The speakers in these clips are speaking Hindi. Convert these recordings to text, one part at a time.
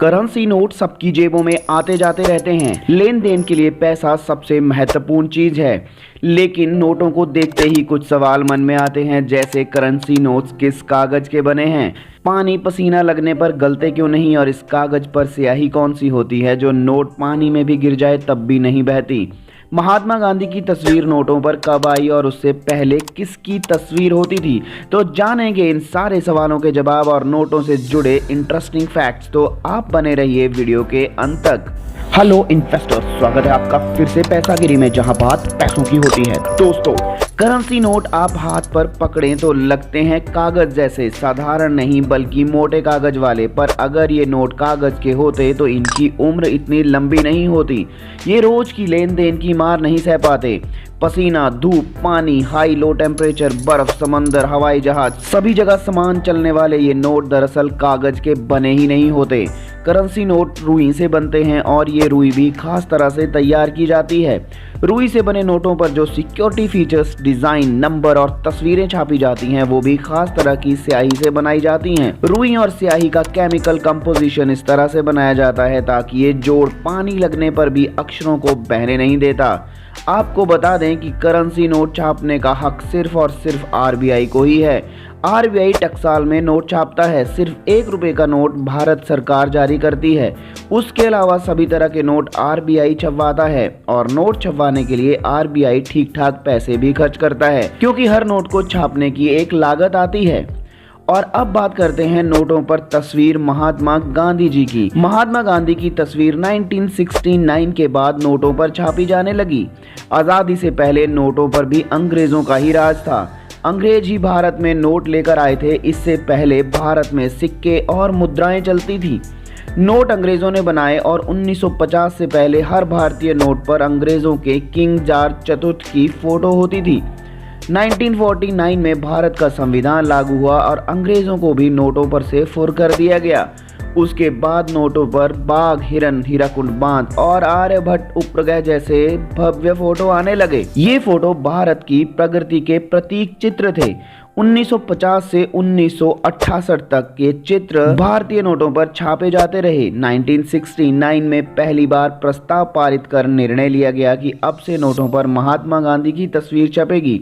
करेंसी नोट सबकी जेबों में आते जाते रहते हैं। लेन देन के लिए पैसा सबसे महत्वपूर्ण चीज है, लेकिन नोटों को देखते ही कुछ सवाल मन में आते हैं, जैसे करेंसी नोट्स किस कागज के बने हैं, पानी पसीना लगने पर गलते क्यों नहीं, और इस कागज पर स्याही कौन सी होती है जो नोट पानी में भी गिर जाए तब भी नहीं बहती। महात्मा गांधी की तस्वीर नोटों पर कब आई और उससे पहले किसकी तस्वीर होती थी? तो जानेंगे इन सारे सवालों के जवाब और नोटों से जुड़े इंटरेस्टिंग फैक्ट्स, तो आप बने रहिए वीडियो के अंत तक। हेलो इन्वेस्टर्स, स्वागत है आपका फिर से पैसागिरी में, जहां बात पैसों की होती है। दोस्तों, करेंसी नोट आप हाथ पर पकड़ें तो लगते हैं कागज जैसे, साधारण नहीं बल्कि मोटे कागज वाले, पर अगर ये नोट कागज के होते तो इनकी उम्र इतनी लंबी नहीं होती। ये रोज की लेन देन की मार नहीं सह पाते। पसीना, धूप, पानी, हाई लो टेम्परेचर, बर्फ, समंदर, हवाई जहाज, सभी जगह सामान चलने वाले ये नोट दरअसल कागज के बने ही नहीं होते। करेंसी नोट रुई से बनते हैं और ये रुई भी खास तरह से तैयार की जाती है। रुई से बने नोटों पर जो सिक्योरिटी फीचर्स, डिजाइन, नंबर और तस्वीरें छापी जाती हैं वो भी खास तरह की स्याही से बनाई जाती हैं। रुई और स्याही का केमिकल कंपोजिशन इस तरह से बनाया जाता है ताकि ये जोड़ पानी लगने पर भी अक्षरों को बहने नहीं देता। आपको बता दें कि करेंसी नोट छापने का हक सिर्फ और सिर्फ आरबीआई को ही है। आरबीआई टकसाल में नोट छापता है। सिर्फ ₹1 का नोट भारत सरकार जारी करती है। उसके अलावा सभी तरह के नोट आरबीआई छपवाता है, और नोट छपवाने के लिए आरबीआई ठीक ठाक पैसे भी खर्च करता है, क्योंकि हर नोट को छापने की एक लागत आती है। और अब बात करते हैं नोटों पर तस्वीर महात्मा गांधी जी की। महात्मा गांधी की तस्वीर 1969 के बाद नोटों पर छापी जाने लगी। आज़ादी से पहले नोटों पर भी अंग्रेजों का ही राज था। अंग्रेज ही भारत में नोट लेकर आए थे। इससे पहले भारत में सिक्के और मुद्राएं चलती थी। नोट अंग्रेजों ने बनाए और 1950 से पहले हर भारतीय नोट पर अंग्रेजों के किंग जॉर्ज चतुर्थ की फोटो होती थी। 1949 में भारत का संविधान लागू हुआ और अंग्रेजों को भी नोटों पर से फुर कर दिया गया। उसके बाद नोटों पर बाघ, हिरन, हीराकुंड बांध और आर्यभट्ट उपग्रह जैसे भव्य फोटो आने लगे। ये फोटो भारत की प्रगति के प्रतीक चित्र थे। 1950 से 1968 तक के चित्र भारतीय नोटों पर छापे जाते रहे। 1969 में पहली बार प्रस्ताव पारित कर निर्णय लिया गया कि अब से नोटों पर महात्मा गांधी की तस्वीर छपेगी।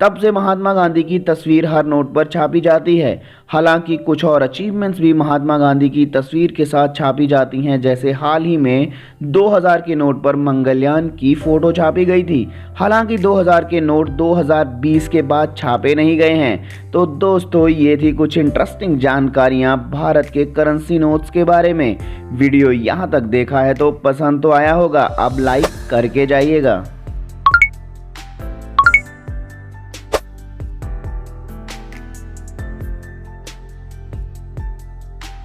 तब से महात्मा गांधी की तस्वीर हर नोट पर छापी जाती है। हालांकि कुछ और अचीवमेंट्स भी महात्मा गांधी की तस्वीर के साथ छापी जाती हैं, जैसे हाल ही में 2000 के नोट पर मंगलयान की फोटो छापी गई थी। हालांकि 2000 के नोट 2020 के बाद छापे नहीं गए हैं। तो दोस्तों, ये थी कुछ इंटरेस्टिंग जानकारियां भारत के करेंसी नोट्स के बारे में। वीडियो यहाँ तक देखा है तो पसंद तो आया होगा, अब लाइक करके जाइएगा।